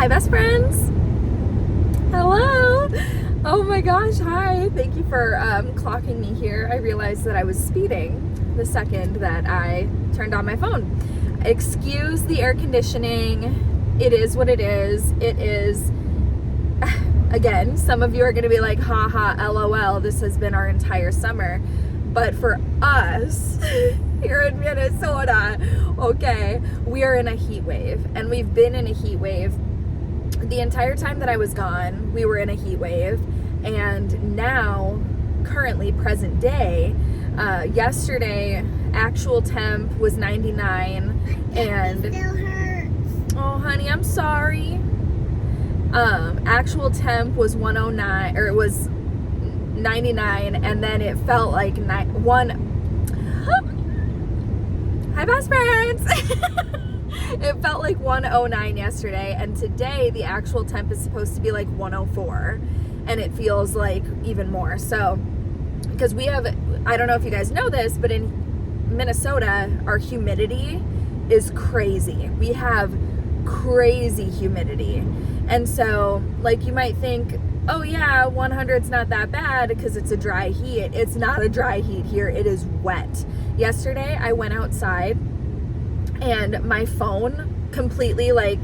Hi, best friends. Hello. Oh my gosh, hi. Thank you for clocking me here. I realized that I was speeding the second that I turned on my phone. Excuse the air conditioning. It is what it is. It is, again, some of you are going to be like, haha, LOL, this has been our entire summer. But for us here in Minnesota, okay, we are in a heat wave, and we've been in a heat wave the entire time that I was gone. We were in a heat wave, and now, currently, present day, yesterday, actual temp was 99, and It still hurts. oh, honey, I'm sorry. Actual temp was 109, or it was 99, and then it felt like Hi, best friends. It felt like 109 yesterday, and today the actual temp is supposed to be like 104, and it feels like even more. So, because we have, I don't know if you guys know this, but in Minnesota, our humidity is crazy. We have crazy humidity. And so, like, you might think, oh yeah, 100's not that bad because it's a dry heat. It's not a dry heat here. It is wet. Yesterday, I went outside and my phone completely, like,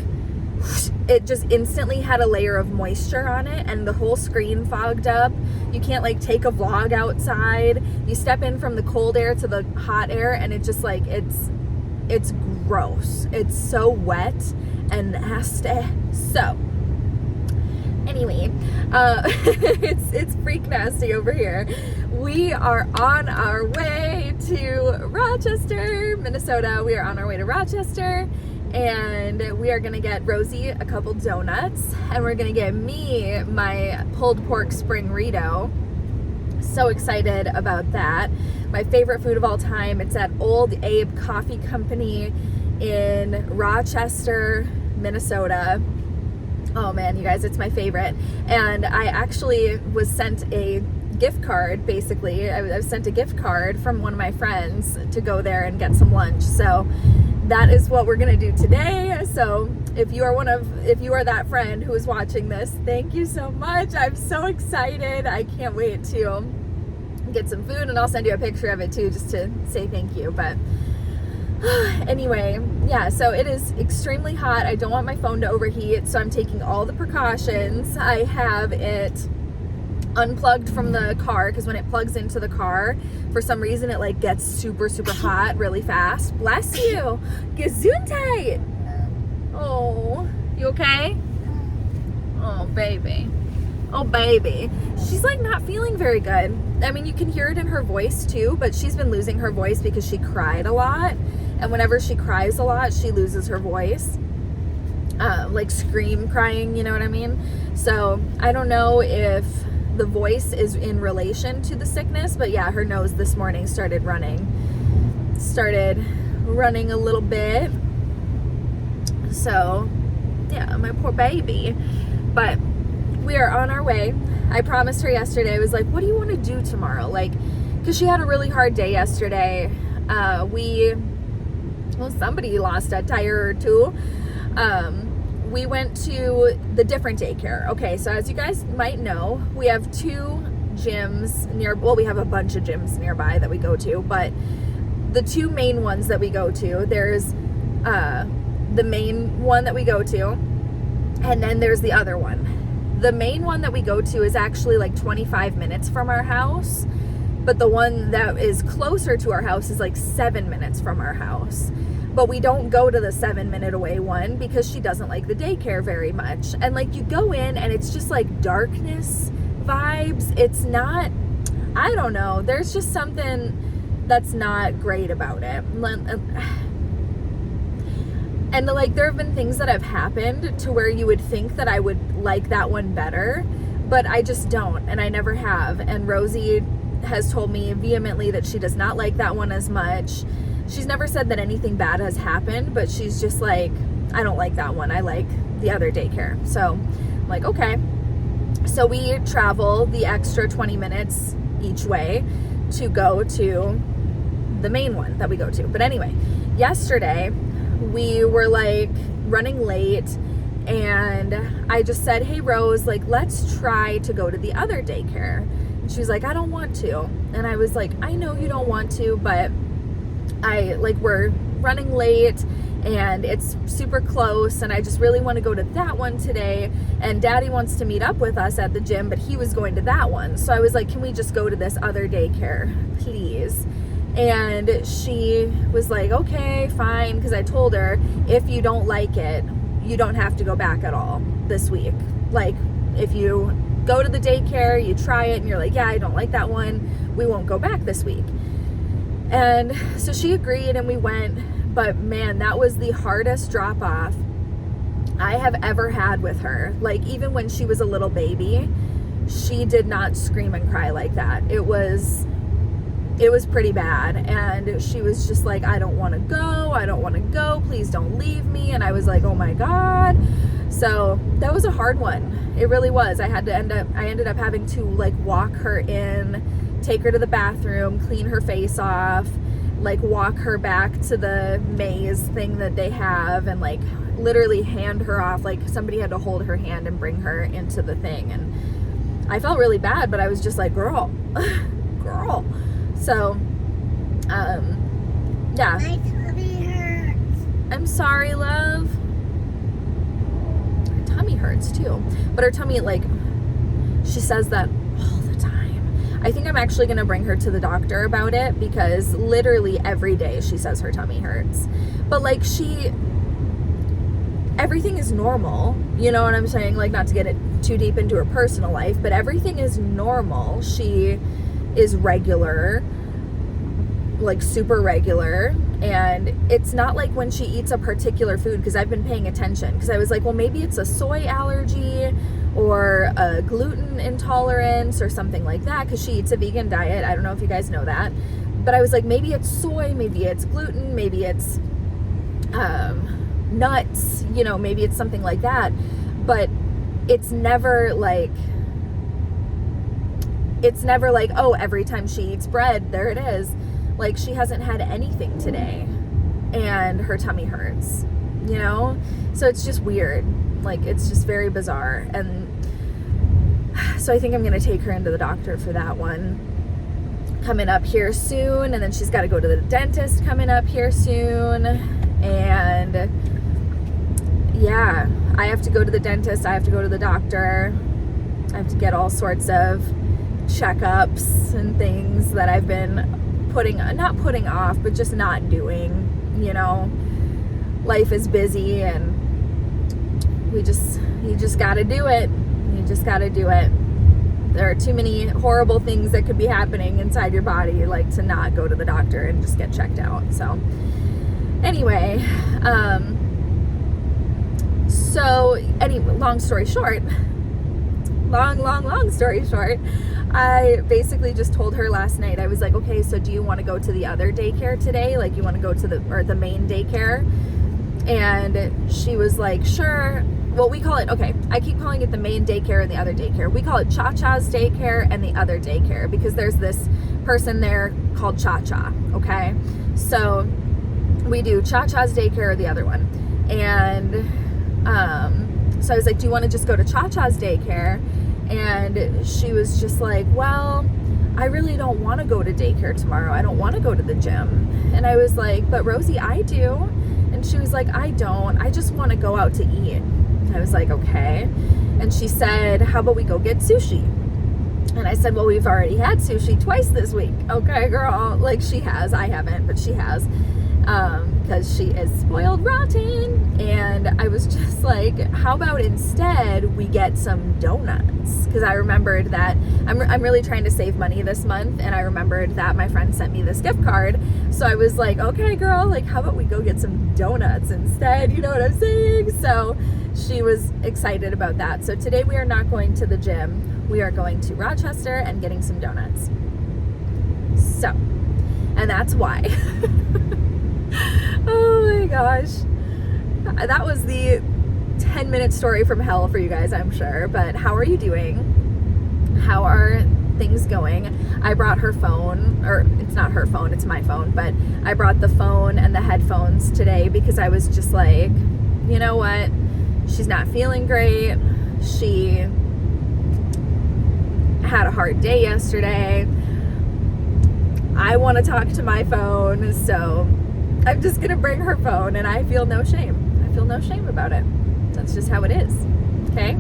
it just instantly had a layer of moisture on it, and the whole screen fogged up. You can't, like, take a vlog outside. You step in from the cold air to the hot air, and it just, like, it's gross. It's so wet and nasty. So anyway, it's freak nasty over here. We are on our way to Rochester, Minnesota. We are on our way to Rochester, and we are gonna get Rosie a couple donuts, and we're gonna get me my pulled pork spring Rito. So excited about that. My favorite food of all time. It's at Old Abe Coffee Company in Rochester, Minnesota. Oh man, you guys, it's my favorite. And I actually was sent a gift card, basically. I was sent a gift card from one of my friends to go there and get some lunch. So that is what we're gonna do today. So if you are that friend who is watching this, thank you so much. I'm so excited. I can't wait to get some food, and I'll send you a picture of it too, just to say thank you. But anyway, yeah, so it is extremely hot. I don't want my phone to overheat, so I'm taking all the precautions. I have it unplugged from the car, because when it plugs into the car, for some reason it like gets super hot really fast. Bless you. Gesundheit. Oh, you okay? Oh, baby. Oh, baby. She's like not feeling very good. I mean, you can hear it in her voice too, but she's been losing her voice because she cried a lot. And whenever she cries a lot, she loses her voice. Like scream crying, you know what I mean? So I don't know if the voice is in relation to the sickness, but yeah, her nose this morning started running a little bit. So yeah, my poor baby. But we are on our way. I promised her yesterday, I was like, what do you want to do tomorrow? Like, because she had a really hard day yesterday. Somebody lost a tire or two. We went to the different daycare. Okay, so as you guys might know, we have two gyms we have a bunch of gyms nearby that we go to, but the two main ones that we go to, there's the main one that we go to, and then there's the other one. The main one that we go to is actually like 25 minutes from our house, but the one that is closer to our house is like 7 minutes from our house. But we don't go to the 7 minute away one because she doesn't like the daycare very much. And like, you go in and it's just like darkness vibes. It's not, I don't know, there's just something that's not great about it. And like, there have been things that have happened to where you would think that I would like that one better, but I just don't, and I never have. And Rosie has told me vehemently that she does not like that one as much. She's never said that anything bad has happened, but she's just like, I don't like that one. I like the other daycare. So I'm like, okay. So we travel the extra 20 minutes each way to go to the main one that we go to. But anyway, yesterday we were like running late, and And I just said, hey Rose, like, let's try to go to the other daycare. And she was like, I don't want to. And I was like, I know you don't want to, but we're running late and it's super close and I just really want to go to that one today, and Daddy wants to meet up with us at the gym, but he was going to that one. So I was like, can we just go to this other daycare, please? And she was like, okay, fine, because I told her, if you don't like it, you don't have to go back at all this week. Like, if you go to the daycare, you try it, and you're like, yeah, I don't like that one, we won't go back this week. And so she agreed and we went. But man, that was the hardest drop off I have ever had with her. Like, even when she was a little baby, she did not scream and cry like that. It was pretty bad. And she was just like, I don't want to go, please don't leave me. And I was like, oh my God. So that was a hard one. It really was. I ended up having to like walk her in, take her to the bathroom, clean her face off, like walk her back to the maze thing that they have, and like literally hand her off. Like, somebody had to hold her hand and bring her into the thing. And I felt really bad, but I was just like, girl. So, yeah. My tummy hurts. I'm sorry, love. Her tummy hurts too. But her tummy, like, she says that all the time. I think I'm actually going to bring her to the doctor about it, because literally every day she says her tummy hurts. But like, everything is normal. You know what I'm saying? Like, not to get it too deep into her personal life, but everything is normal. She is regular, like super regular. And it's not like when she eats a particular food, because I've been paying attention, because I was like, well, maybe it's a soy allergy or a gluten intolerance or something like that, because she eats a vegan diet. I don't know if you guys know that, but I was like, maybe it's soy, maybe it's gluten, maybe it's nuts, you know, maybe it's something like that. But it's never like, oh, every time she eats bread, there it is. Like, she hasn't had anything today and her tummy hurts, you know? So it's just weird. Like, it's just very bizarre. And so I think I'm going to take her into the doctor for that one coming up here soon. And then she's got to go to the dentist coming up here soon. And yeah, I have to go to the dentist. I have to go to the doctor. I have to get all sorts of checkups and things that I've been not putting off, but just not doing, you know. Life is busy, and you just got to do it. You just got to do it. There are too many horrible things that could be happening inside your body, like to not go to the doctor and just get checked out. So anyway, long story short, I basically just told her last night, I was like, okay, so do you want to go to the other daycare today? Like, you want to go to the main daycare? And she was like, sure. Well, we call it, okay, I keep calling it the main daycare and the other daycare. We call it Cha-Cha's daycare and the other daycare, because there's this person there called Cha-Cha, okay? So we do Cha-Cha's daycare or the other one. And so I was like, do you want to just go to Cha-Cha's daycare? And she was just like, well, I really don't want to go to daycare tomorrow. I don't want to go to the gym. And I was like, but Rosie, I do. And she was like, I don't. I just want to go out to eat. I was like, okay. And she said, how about we go get sushi? And I said, well, we've already had sushi twice this week. Okay, girl. Like, she has. I haven't, but she has. Because she is spoiled rotten. And I was just like, how about instead we get some donuts? Because I remembered that I'm really trying to save money this month, and I remembered that my friend sent me this gift card. So I was like, okay, girl, like, how about we go get some donuts instead? You know what I'm saying? So she was excited about that. So today we are not going to the gym. We are going to Rochester and getting some donuts. So, and that's why. Oh my gosh. That was the 10-minute story from hell for you guys, I'm sure. But how are you doing? How are things going? I brought her phone, or it's not her phone, it's my phone, but I brought the phone and the headphones today because I was just like, you know what? she's not feeling great. She had a hard day yesterday. I want to talk to my phone, so I'm just gonna bring her phone, and I feel no shame. I feel no shame about it. That's just how it is. Okay?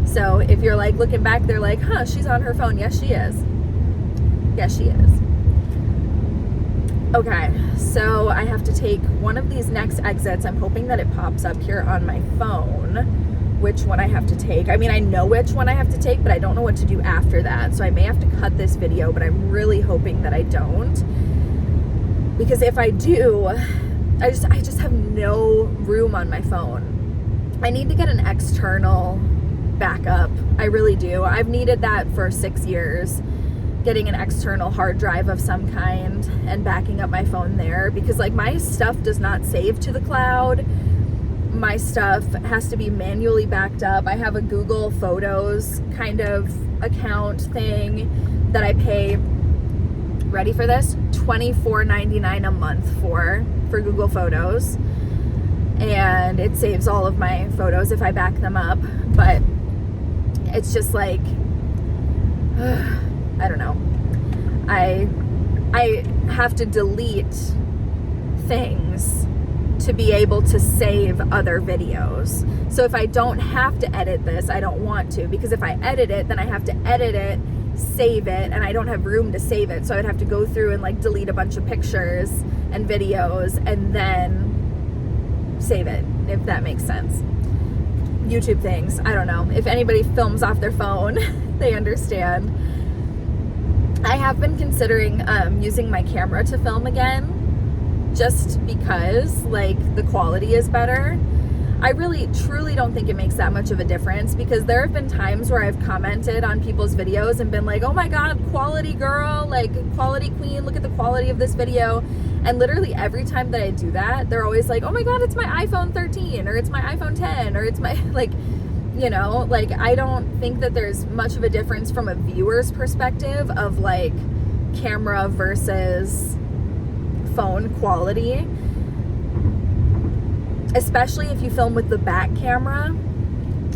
So if you're like looking back, they're like, huh, she's on her phone. Yes, she is. Yes, she is. Okay, so I have to take one of these next exits. I'm hoping that it pops up here on my phone which one I have to take. I mean, I know which one I have to take, but I don't know what to do after that. So I may have to cut this video, but I'm really hoping that I don't. Because if I do, I just have no room on my phone. I need to get an external backup. I really do. I've needed that for 6 years. Getting an external hard drive of some kind and backing up my phone there, because like my stuff does not save to the cloud. My stuff has to be manually backed up. I have a Google Photos kind of account thing that I pay, ready for this, $24.99 a month for Google Photos, and it saves all of my photos if I back them up. But it's just like I don't know. I have to delete things to be able to save other videos. So if I don't have to edit this, I don't want to, because if I edit it, then I have to edit it, save it, and I don't have room to save it. So I'd have to go through and like delete a bunch of pictures and videos and then save it, if that makes sense. YouTube things, I don't know. If anybody films off their phone, they understand. I have been considering using my camera to film again, just because like the quality is better. I really truly don't think it makes that much of a difference, because there have been times where I've commented on people's videos and been like, oh my god, quality girl, like quality queen, look at the quality of this video. And literally every time that I do that, they're always like, oh my god, it's my iPhone 13 or it's my iPhone 10 or it's my, like, you know, like I don't think that there's much of a difference from a viewer's perspective of like camera versus phone quality, especially if you film with the back camera.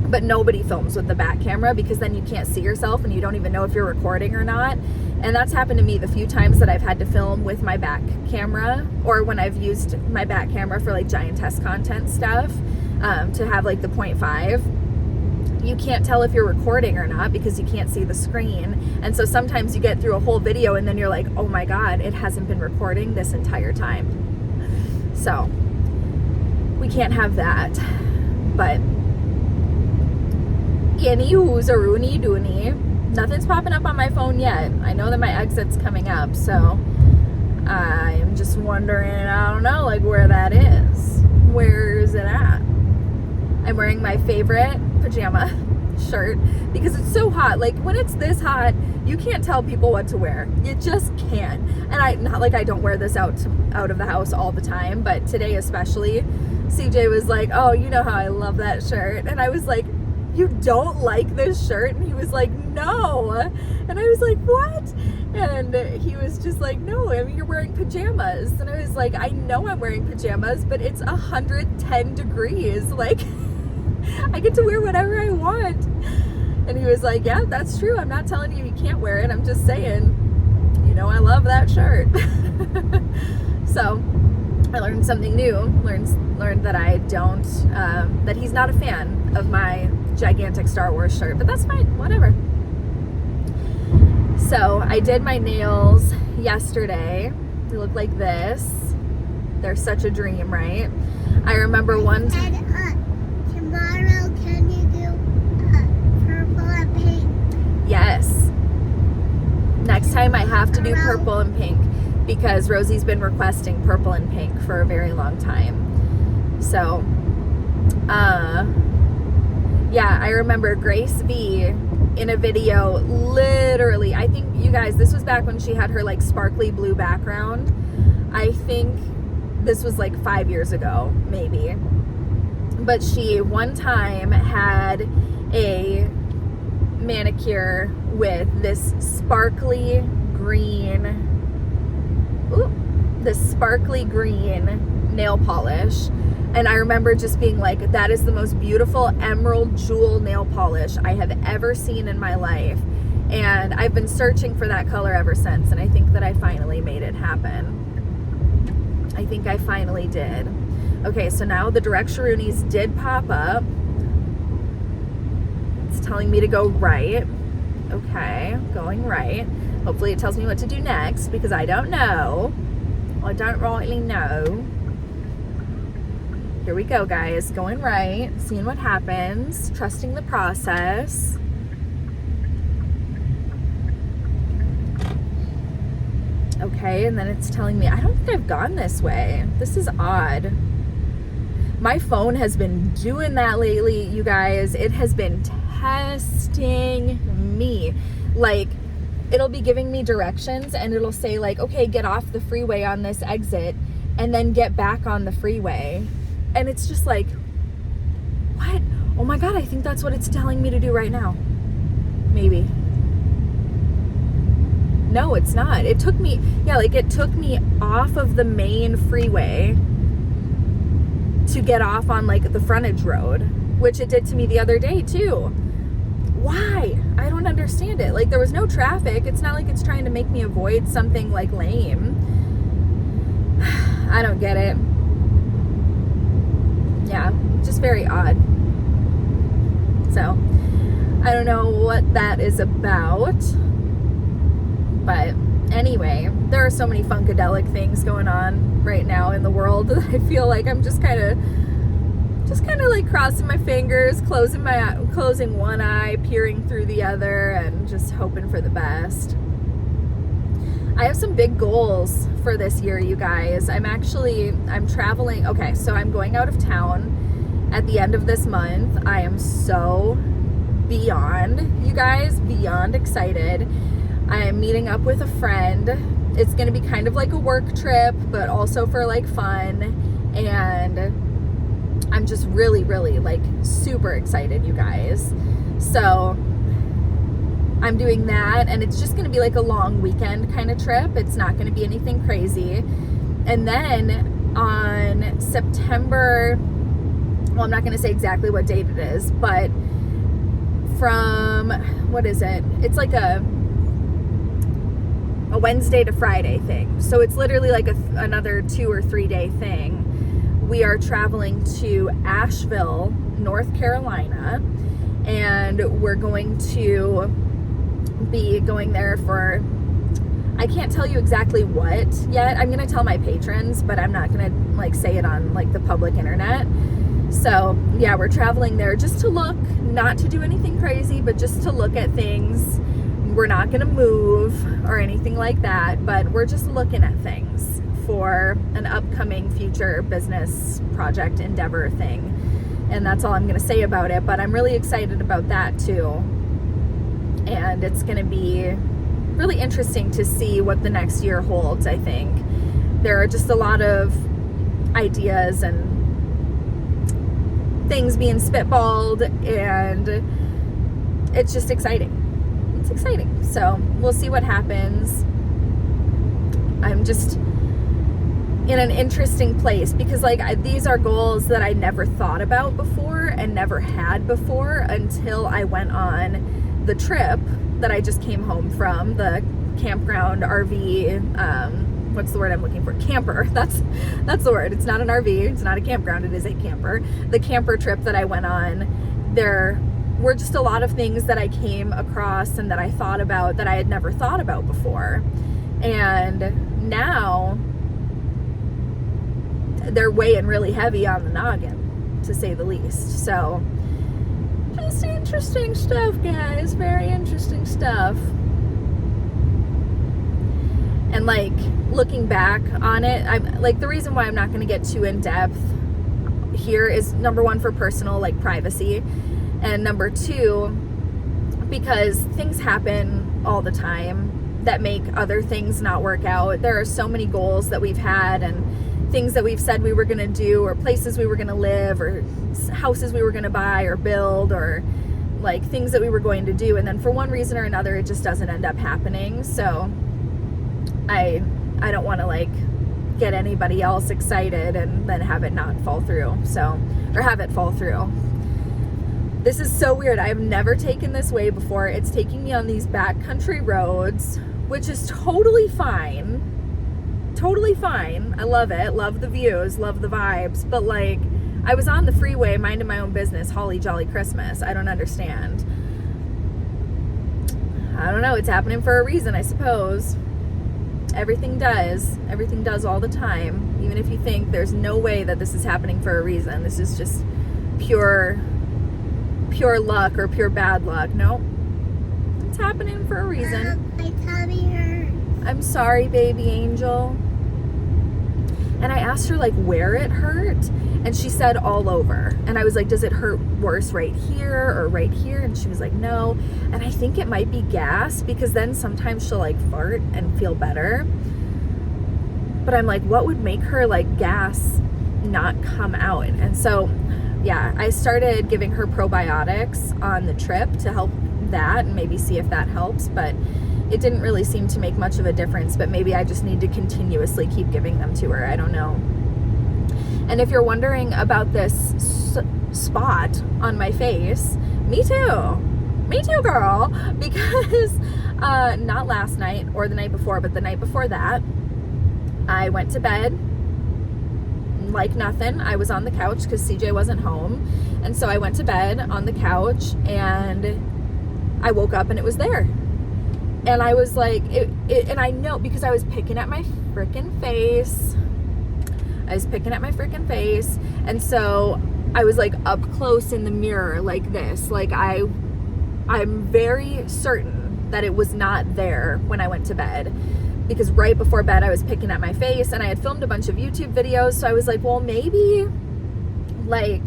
But nobody films with the back camera, because then you can't see yourself and you don't even know if you're recording or not. And that's happened to me the few times that I've had to film with my back camera, or when I've used my back camera for like giantess content stuff, to have like the 0.5. You can't tell if you're recording or not because you can't see the screen. And so sometimes you get through a whole video and then you're like, oh my god, it hasn't been recording this entire time. So we can't have that. But anywho's a rooney dooney. Nothing's popping up on my phone yet. I know that my exit's coming up, so I'm just wondering, I don't know, like where that is. Where is it at? I'm wearing my favorite pajama shirt because it's so hot. Like when it's this hot, you can't tell people what to wear. You just can't. And not like I don't wear this out of the house all the time, but today especially, CJ was like, oh, you know how I love that shirt. And I was like, you don't like this shirt? And he was like, no. And I was like, what? And he was just like, no, I mean, you're wearing pajamas. And I was like, I know I'm wearing pajamas, but it's 110 degrees. Like, I get to wear whatever I want. And he was like, yeah, that's true. I'm not telling you can't wear it. I'm just saying, you know, I love that shirt. So I learned something new. Learned that I don't, that he's not a fan of my gigantic Star Wars shirt, but that's fine, whatever. So I did my nails yesterday. They look like this. They're such a dream, right? I remember one time. Tomorrow, can you do purple and pink? Yes. Next time I have to do purple and pink, because Rosie's been requesting purple and pink for a very long time. So, yeah, I remember Grace V in a video, literally, I think, you guys, this was back when she had her like sparkly blue background. I think this was like 5 years ago, maybe. But she one time had a manicure with this sparkly green, nail polish. And I remember just being like, that is the most beautiful emerald jewel nail polish I have ever seen in my life. And I've been searching for that color ever since, and I think that I finally made it happen. I think I finally did. Okay, so now the directioneries did pop up. It's telling me to go right. Okay, going right. Hopefully it tells me what to do next, because I don't know. I don't really know. Here we go, guys. Going right, seeing what happens, trusting the process. Okay, and then it's telling me, I don't think I've gone this way. This is odd. My phone has been doing that lately, you guys. It has been testing me. Like, it'll be giving me directions and it'll say like, okay, get off the freeway on this exit and then get back on the freeway. And it's just like, what? Oh my God, I think that's what it's telling me to do right now. Maybe. No, it's not. It took me, it took me off of the main freeway to get off on like the frontage road, which it did to me the other day too. Why? I don't understand it. Like, there was no traffic. It's not like it's trying to make me avoid something like lame. I don't get it. Yeah, just very odd. So, I don't know what that is about. But anyway, there are so many funkadelic things going on right now in the world that I feel like I'm just kind of like crossing my fingers, closing one eye, peering through the other, and just hoping for the best. I have some big goals for this year, you guys. I'm traveling. Okay, so I'm going out of town at the end of this month. I am so beyond excited. I am meeting up with a friend. It's going to be kind of like a work trip, but also for like fun. And I'm just really, really like super excited, you guys. So I'm doing that, and it's just going to be like a long weekend kind of trip. It's not going to be anything crazy. And then on September, well, I'm not going to say exactly what date it is, but from, what is it? It's like a Wednesday to Friday thing. So it's literally like another 2 or 3 day thing. We are traveling to Asheville, North Carolina, and we're going to be going there for, I can't tell you exactly what yet. I'm going to tell my patrons, but I'm not going to like say it on like the public internet. So yeah, we're traveling there just to look, not to do anything crazy, but just to look at things. We're not going to move or anything like that, but we're just looking at things for an upcoming future business project endeavor thing. And that's all I'm going to say about it, but I'm really excited about that too. And it's going to be really interesting to see what the next year holds, I think. There are just a lot of ideas and things being spitballed, and it's just exciting. It's exciting. So we'll see what happens. I'm just in an interesting place because like these are goals that I never thought about before and never had before until I went on the trip that I just came home from, the campground RV, what's the word I'm looking for? Camper. That's the word. It's not an RV. It's not a campground. It is a camper. The camper trip that I went on, there were just a lot of things that I came across and that I thought about that I had never thought about before. And now they're weighing really heavy on the noggin, to say the least. So just interesting stuff, guys. Very interesting stuff. And like looking back on it, I'm like, the reason why I'm not going to get too in depth here is number one, for personal like privacy, and number two, because things happen all the time that make other things not work out. There are so many goals that we've had and things that we've said we were going to do, or places we were going to live, or houses we were going to buy or build, or like things that we were going to do, and then for one reason or another it just doesn't end up happening. So I don't want to like get anybody else excited and then have it not fall through. So, or have it fall through. This is so weird. I've never taken this way before. It's taking me on these backcountry roads, which is totally fine. Totally fine. I love it. Love the views, love the vibes. But like, I was on the freeway minding my own business. Holly jolly Christmas. I don't understand. I don't know. It's happening for a reason, I suppose. Everything does all the time. Even if you think there's no way that this is happening for a reason. This is just pure luck or pure bad luck. No, it's happening for a reason. My tummy hurts. I'm sorry, baby angel. And I asked her like where it hurt, and she said all over. And I was like, does it hurt worse right here or right here? And she was like, no. And I think it might be gas, because then sometimes she'll like fart and feel better. But I'm like, what would make her like gas not come out? And so yeah, I started giving her probiotics on the trip to help that and maybe see if that helps, but it didn't really seem to make much of a difference. But maybe I just need to continuously keep giving them to her. I don't know. And if you're wondering about this spot on my face, me too, girl, because not last night or the night before, but the night before that, I went to bed like nothing. I was on the couch because CJ wasn't home. And so I went to bed on the couch and I woke up and it was there. And I was like, and I know because I was picking at my freaking face. And so I was like up close in the mirror like this. Like I'm very certain that it was not there when I went to bed. Because right before bed, I was picking at my face and I had filmed a bunch of YouTube videos. So I was like, well, maybe like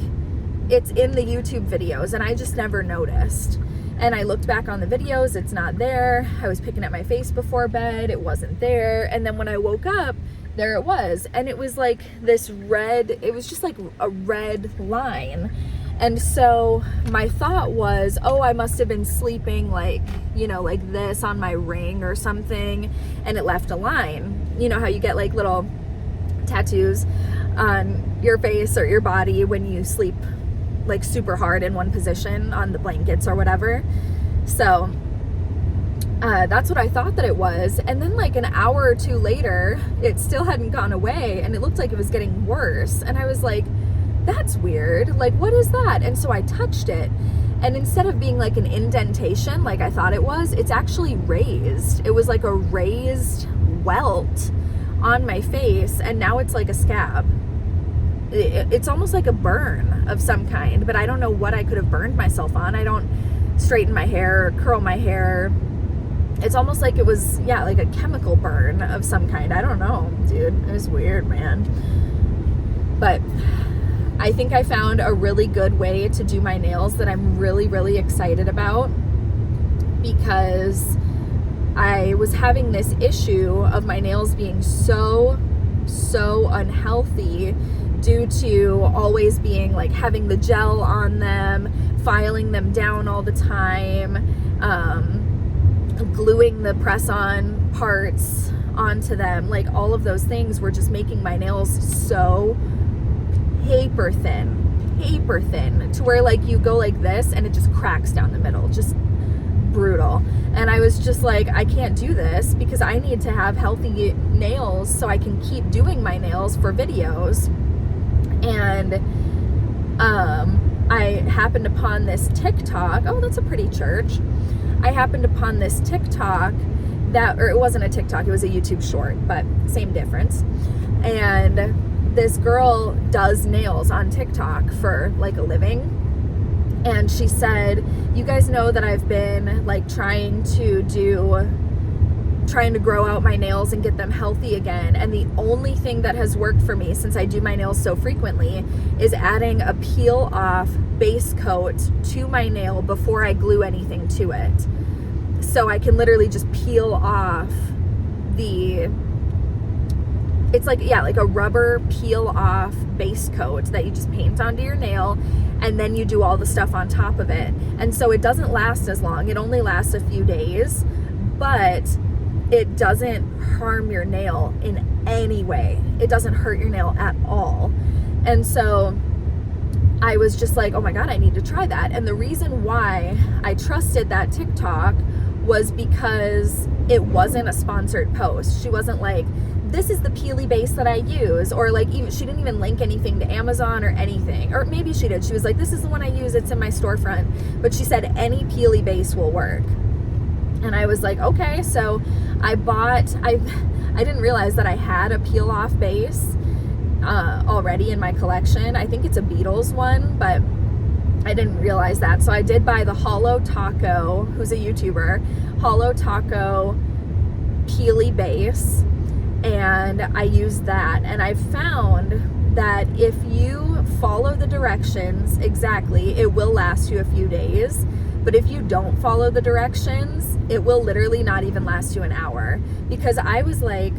it's in the YouTube videos and I just never noticed. And I looked back on the videos, it's not there. I was picking at my face before bed, it wasn't there. And then when I woke up, there it was. And it was like this red, it was just like a red line. And so my thought was, oh, I must have been sleeping like, you know, like this on my ring or something, and it left a line. You know how you get like little tattoos on your face or your body when you sleep like super hard in one position on the blankets or whatever. So that's what I thought that it was. And then like an hour or two later, it still hadn't gone away and it looked like it was getting worse. And I was like, that's weird. Like, what is that? And so I touched it. And instead of being like an indentation, like I thought it was, it's actually raised. It was like a raised welt on my face. And now it's like a scab. It's almost like a burn of some kind, but I don't know what I could have burned myself on. I don't straighten my hair or curl my hair. It's almost like it was, yeah, like a chemical burn of some kind. I don't know, dude. It was weird, man. But I think I found a really good way to do my nails that I'm really, really excited about, because I was having this issue of my nails being so unhealthy due to always being like having the gel on them, filing them down all the time, gluing the press-on parts onto them. Like all of those things were just making my nails so paper thin to where like you go like this and it just cracks down the middle. Just brutal. And I was just like, I can't do this because I need to have healthy nails so I can keep doing my nails for videos. And I happened upon this TikTok. Oh, that's a pretty church. I happened upon this TikTok that, or it wasn't a TikTok, it was a YouTube short, but same difference. And this girl does nails on TikTok for like a living. And she said, you guys know that I've been like trying to grow out my nails and get them healthy again. And the only thing that has worked for me, since I do my nails so frequently, is adding a peel off base coat to my nail before I glue anything to it. So I can literally just peel off it's like, yeah, like a rubber peel off base coat that you just paint onto your nail, and then you do all the stuff on top of it. And so it doesn't last as long. It only lasts a few days, but it doesn't harm your nail in any way. It doesn't hurt your nail at all. And so I was just like, oh my God, I need to try that. And the reason why I trusted that TikTok was because it wasn't a sponsored post. She wasn't like, this is the peely base that I use, or like, even she didn't even link anything to Amazon or anything, or maybe she did. She was like, this is the one I use, it's in my storefront, but she said any peely base will work. And I was like, okay. So I didn't realize that I had a peel off base already in my collection. I think it's a Beatles one, but I didn't realize that. So I did buy the Hollow Taco, who's a YouTuber, Hollow Taco peely base, and I used that. And I found that if you follow the directions exactly, it will last you a few days. But if you don't follow the directions, it will literally not even last you an hour. Because I was like,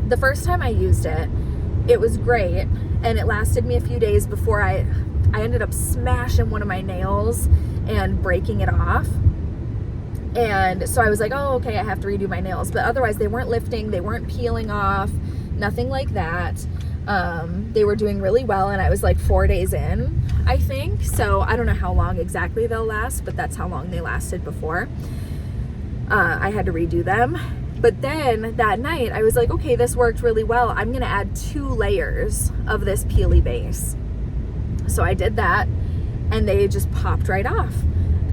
the first time I used it, it was great, and it lasted me a few days before I ended up smashing one of my nails and breaking it off. And so I was like, oh, okay, I have to redo my nails. But otherwise, they weren't lifting, they weren't peeling off, nothing like that. They were doing really well, and I was like 4 days in, I think. So I don't know how long exactly they'll last, but that's how long they lasted before I had to redo them. But then that night I was like, okay, this worked really well. I'm gonna add 2 layers of this peely base. So I did that, and they just popped right off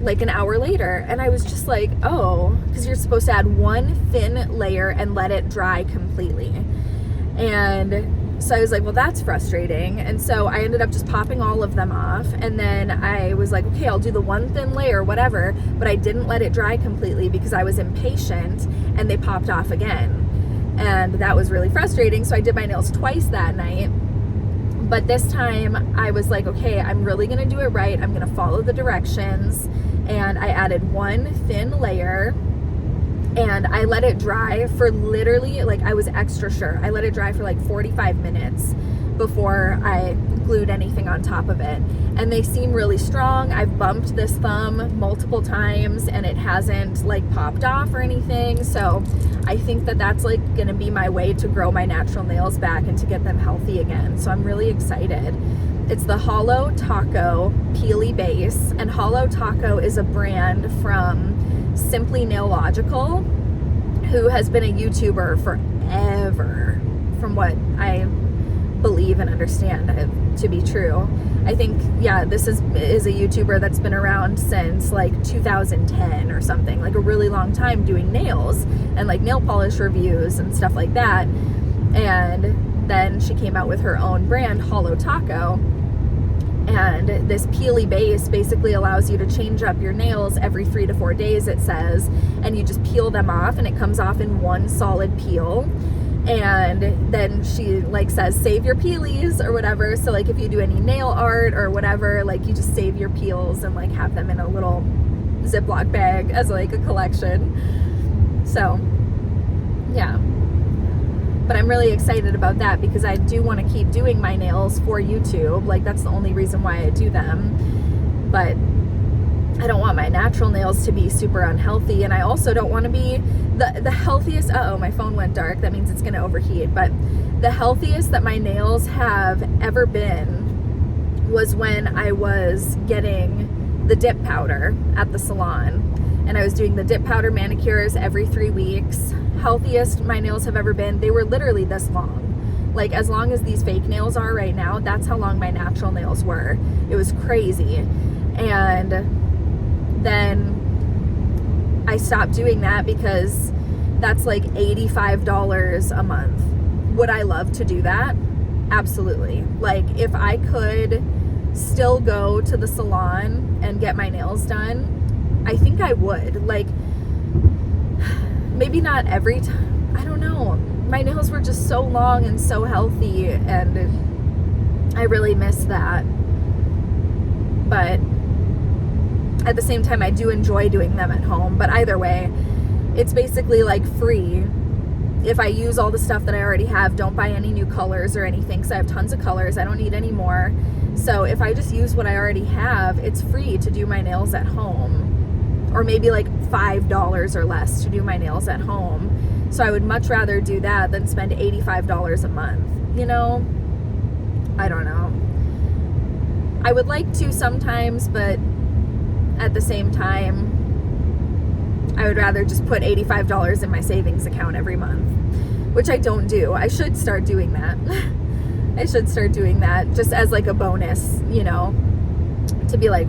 like an hour later. And I was just like, oh, because you're supposed to add 1 thin layer and let it dry completely. And so I was like, well, that's frustrating. And so I ended up just popping all of them off. And then I was like, okay, I'll do the 1 thin layer, whatever. But I didn't let it dry completely because I was impatient, and they popped off again. And that was really frustrating. So I did my nails twice that night. But this time I was like, okay, I'm really going to do it right. I'm going to follow the directions. And I added 1 thin layer, and I let it dry for literally, like, I was extra sure. I let it dry for like 45 minutes before I glued anything on top of it. And they seem really strong. I've bumped this thumb multiple times, and it hasn't like popped off or anything. So I think that that's like gonna be my way to grow my natural nails back and to get them healthy again. So I'm really excited. It's the Hollow Taco peely base, and Hollow Taco is a brand from Simply Nailogical, who has been a YouTuber forever, from what I believe and understand to be true. I think, yeah, this is a YouTuber that's been around since like 2010 or something, like a really long time, doing nails and like nail polish reviews and stuff like that. And then she came out with her own brand, Hollow Taco. And this peely base basically allows you to change up your nails every 3 to 4 days, it says, and you just peel them off, and it comes off in 1 solid peel. And then she like says, save your peelies or whatever. So like if you do any nail art or whatever, like you just save your peels and like have them in a little Ziploc bag as like a collection. So yeah. But I'm really excited about that because I do want to keep doing my nails for YouTube. Like, that's the only reason why I do them. But I don't want my natural nails to be super unhealthy. And I also don't want to be the healthiest. Uh-oh, my phone went dark. That means it's going to overheat. But the healthiest that my nails have ever been was when I was getting the dip powder at the salon. And I was doing the dip powder manicures every 3 weeks. Healthiest my nails have ever been. They were literally this long. Like, as long as these fake nails are right now, that's how long my natural nails were. It was crazy. And then I stopped doing that because that's like $85 a month. Would I love to do that? Absolutely. Like, if I could still go to the salon and get my nails done, I think I would. Like, maybe not every time. I don't know. My nails were just so long and so healthy, and I really miss that. But at the same time, I do enjoy doing them at home. But either way, it's basically like free. If I use all the stuff that I already have, don't buy any new colors or anything, because I have tons of colors. I don't need any more. So if I just use what I already have, it's free to do my nails at home. or maybe like $5 or less to do my nails at home. So I would much rather do that than spend $85 a month, you know? I don't know. I would like to sometimes, but at the same time, I would rather just put $85 in my savings account every month, which I don't do. I should start doing that. I should start doing that just as like a bonus, you know, to be like,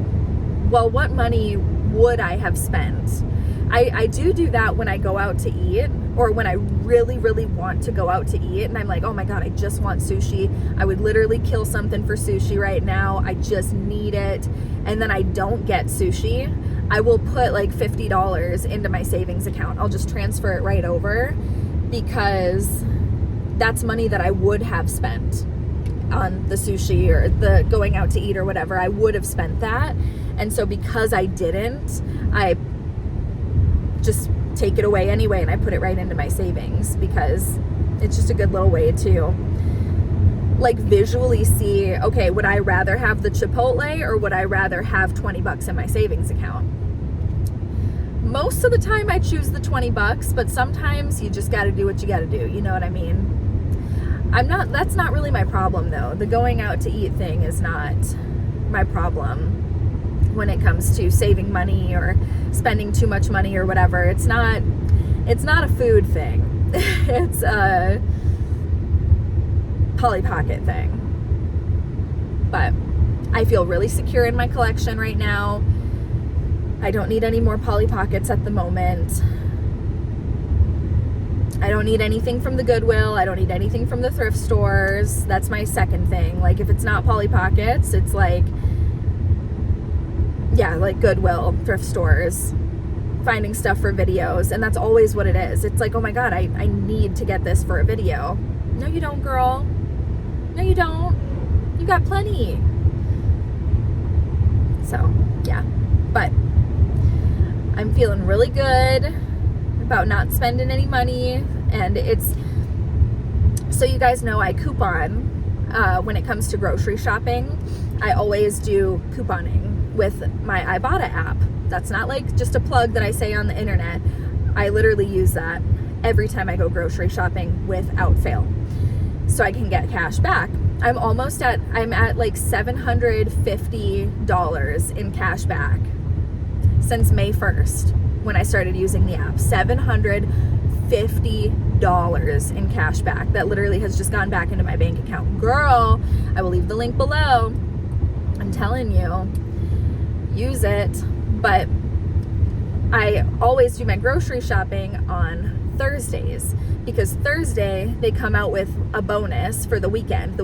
well, what money would I have spent? I do that when I go out to eat, or when I really, really want to go out to eat and I'm like, oh my God, I just want sushi. I would literally kill something for sushi right now. I just need it. And then I don't get sushi. I will put like $50 into my savings account. I'll just transfer it right over, because that's money that I would have spent on the sushi or the going out to eat or whatever. I would have spent that. And so because I didn't, I just take it away anyway, and I put it right into my savings, because it's just a good little way to like visually see, okay, would I rather have the Chipotle or would I rather have 20 bucks in my savings account? Most of the time I choose the 20 bucks, but sometimes you just got to do what you got to do. You know what I mean? That's not really my problem though. The going out to eat thing is not my problem when it comes to saving money or spending too much money or whatever. It's not a food thing. It's a Polly Pocket thing. But I feel really secure in my collection right now. I don't need any more Polly Pockets at the moment. I don't need anything from the Goodwill. I don't need anything from the thrift stores. That's my second thing. Like if it's not Polly Pockets, it's like, yeah, like Goodwill, thrift stores, finding stuff for videos. And that's always what it is. It's like, oh my God, I need to get this for a video. No, you don't, girl. No, you don't. You got plenty. So, yeah. But I'm feeling really good about not spending any money. And it's, so you guys know I coupon when it comes to grocery shopping. I always do couponing with my Ibotta app. That's not like just a plug that I say on the internet. I literally use that every time I go grocery shopping without fail, so I can get cash back. I'm at like $750 in cash back since May 1st when I started using the app. $750 in cash back that literally has just gone back into my bank account. Girl, I will leave the link below. I'm telling you, use it. But I always do my grocery shopping on Thursdays, because Thursday they come out with a bonus for the weekend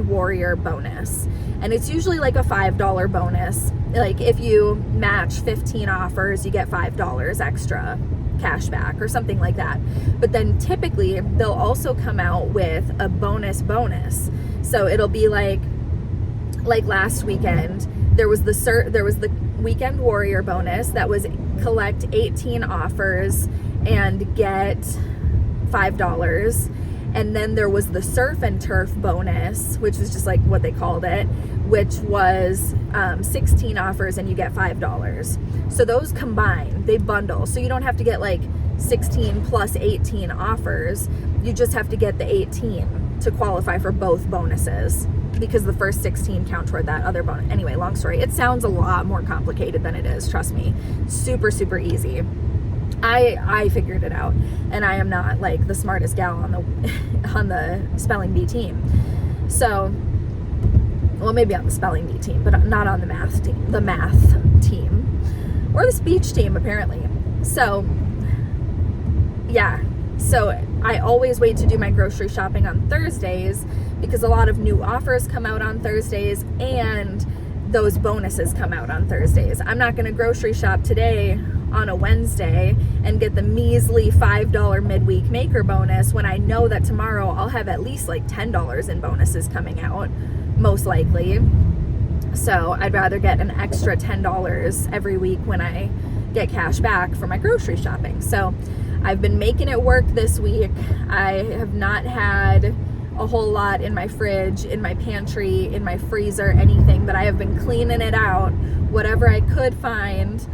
warrior bonus, and it's usually like a $5 bonus. Like if you match 15 offers, you get $5 extra cash back or something like that. But then typically they'll also come out with a bonus. So it'll be like last weekend there was the weekend warrior bonus that was collect 18 offers and get $5. And then there was the surf and turf bonus, which was just like what they called it, which was 16 offers and you get $5. So those combine, they bundle. So you don't have to get like 16 plus 18 offers. You just have to get the 18 to qualify for both bonuses, because the first 16 count toward that other bonus. Anyway, long story. It sounds a lot more complicated than it is. Trust me. Super, super easy. I figured it out, and I am not like the smartest gal on the spelling bee team. So, well, maybe on the spelling bee team, but not on the math team, or the speech team apparently. So, yeah. So I always wait to do my grocery shopping on Thursdays, because a lot of new offers come out on Thursdays and those bonuses come out on Thursdays. I'm not going to grocery shop today on a Wednesday and get the measly $5 midweek maker bonus when I know that tomorrow I'll have at least like $10 in bonuses coming out, most likely. So I'd rather get an extra $10 every week when I get cash back for my grocery shopping. So I've been making it work this week. I have not had a whole lot in my fridge, in my pantry, in my freezer, anything, but I have been cleaning it out, whatever I could find.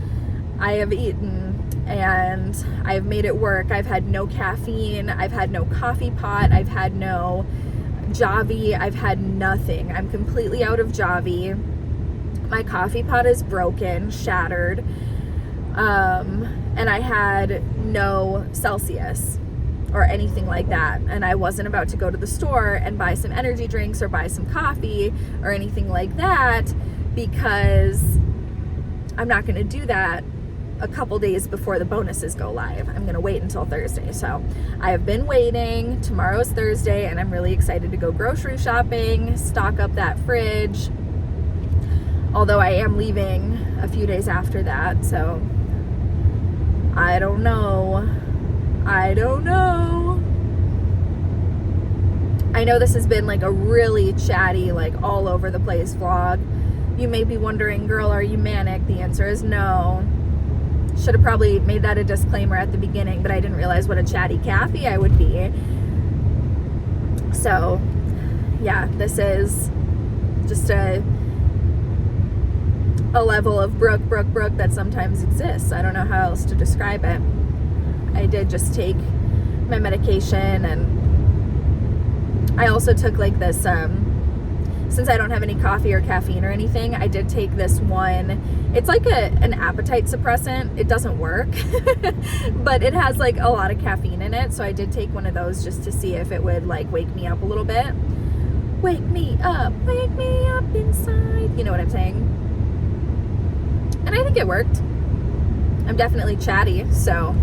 I have eaten and I've made it work. I've had no caffeine. I've had no coffee pot. I've had no JAVY. I've had nothing. I'm completely out of JAVY. My coffee pot is broken, shattered. And I had no Celsius or anything like that. And I wasn't about to go to the store and buy some energy drinks or buy some coffee or anything like that, because I'm not going to do that a couple days before the bonuses go live. I'm going to wait until Thursday. So I have been waiting. Tomorrow's Thursday, and I'm really excited to go grocery shopping, stock up that fridge. Although I am leaving a few days after that, so I don't know. I know this has been like a really chatty, like all over the place vlog. You may be wondering, girl, are you manic? The answer is no. Should have probably made that a disclaimer at the beginning, but I didn't realize what a chatty Kathy I would be. So, yeah, this is just a level of Brooke that sometimes exists. I don't know how else to describe it. I did just take my medication, and I also took like this, since I don't have any coffee or caffeine or anything, I did take this one. It's like an appetite suppressant. It doesn't work, but it has like a lot of caffeine in it. So I did take one of those just to see if it would like wake me up a little bit. Wake me up inside. You know what I'm saying? And I think it worked. I'm definitely chatty, so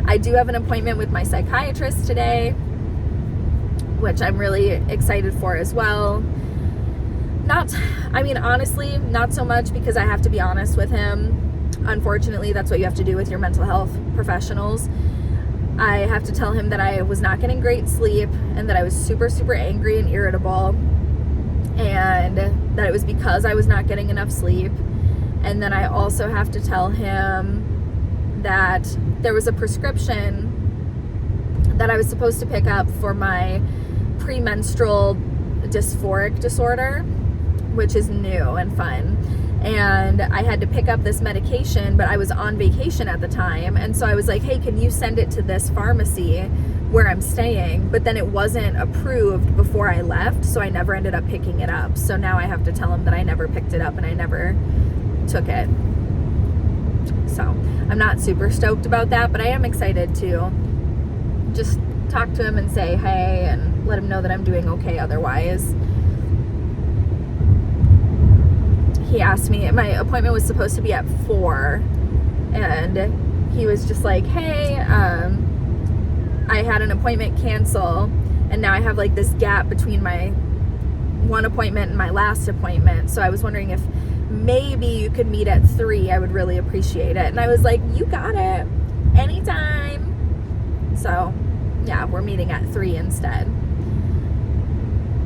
I do have an appointment with my psychiatrist today, which I'm really excited for as well. Honestly, not so much because I have to be honest with him. Unfortunately, that's what you have to do with your mental health professionals. I have to tell him that I was not getting great sleep and that I was super, super angry and irritable, and that it was because I was not getting enough sleep. And then I also have to tell him that there was a prescription that I was supposed to pick up for my premenstrual dysphoric disorder, which is new and fun. And I had to pick up this medication, but I was on vacation at the time. And so I was like, hey, can you send it to this pharmacy where I'm staying? But then it wasn't approved before I left, so I never ended up picking it up. So now I have to tell him that I never picked it up and I never took it. So I'm not super stoked about that, but I am excited to just talk to him and say hey and let him know that I'm doing okay otherwise. He asked me, my appointment was supposed to be at 4, and he was just like, hey, I had an appointment cancel, and now I have like this gap between my one appointment and my last appointment, so I was wondering if maybe you could meet at 3. I would really appreciate it. And I was like, you got it, anytime. So yeah, we're meeting at 3 instead.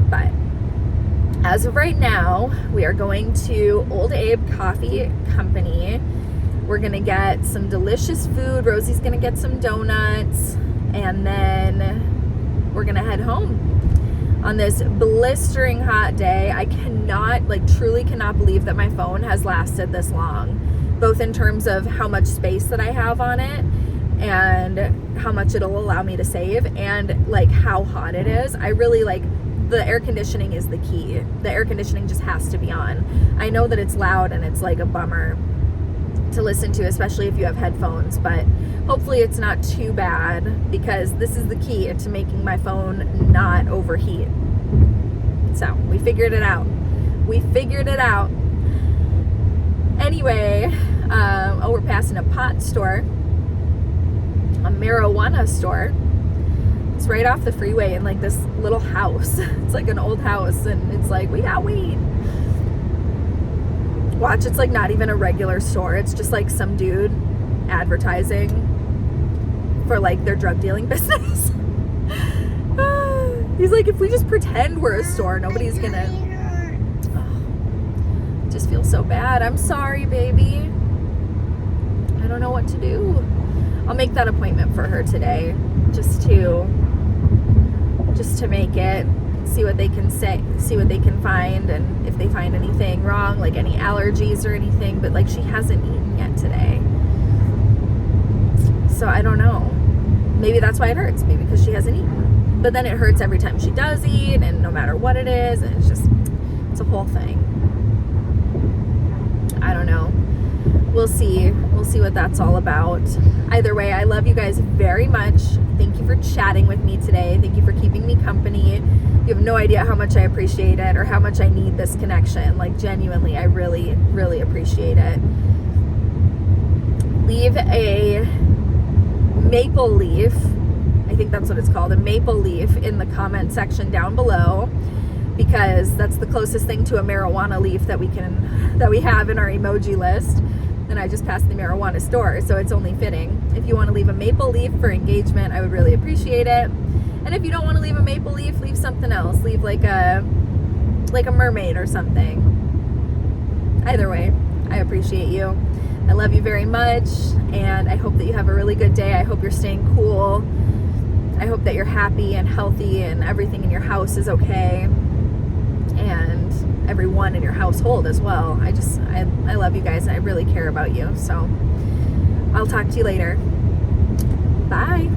But as of right now, we are going to Old Abe Coffee Company. We're gonna get some delicious food. Rosie's gonna get some donuts, and then we're gonna head home on this blistering hot day. I cannot, truly cannot believe that my phone has lasted this long, both in terms of how much space that I have on it and how much it'll allow me to save, and how hot it is. I really the air conditioning is the key. The air conditioning just has to be on. I know that it's loud and it's a bummer to listen to, especially if you have headphones, but hopefully it's not too bad, because this is the key to making my phone not overheat. So we figured it out. Anyway, we're passing a pot store, a marijuana store. It's right off the freeway in this little house. It's an old house, and it's we got weed. Watch, it's not even a regular store. It's just some dude advertising for their drug dealing business. He's if we just pretend we're a store, nobody's gonna. Oh, just feel so bad. I'm sorry, baby. I don't know what to do. I'll make that appointment for her today, just to make it, see what they can say, see what they can find, and if they find anything wrong, any allergies or anything. But she hasn't eaten yet today, So I don't know. Maybe that's why it hurts. Maybe because she hasn't eaten. But then it hurts every time she does eat, and no matter what it is, and it's a whole thing. I don't know. We'll see what that's all about. Either way, I love you guys very much. Thank you for chatting with me today. Thank you for keeping me company. You have no idea how much I appreciate it, or how much I need this connection. Like, genuinely, I really, really appreciate it. Leave a maple leaf, I think that's what it's called, a maple leaf, in the comment section down below, because that's the closest thing to a marijuana leaf that we have in our emoji list. And I just passed the marijuana store, so it's only fitting. If you want to leave a maple leaf for engagement, I would really appreciate it. And if you don't want to leave a maple leaf, leave something else. Leave like a mermaid or something. Either way, I appreciate you. I love you very much, and I hope that you have a really good day. I hope you're staying cool. I hope that you're happy and healthy, and everything in your house is okay, and everyone in your household as well. I love you guys, and I really care about you. So I'll talk to you later. Bye.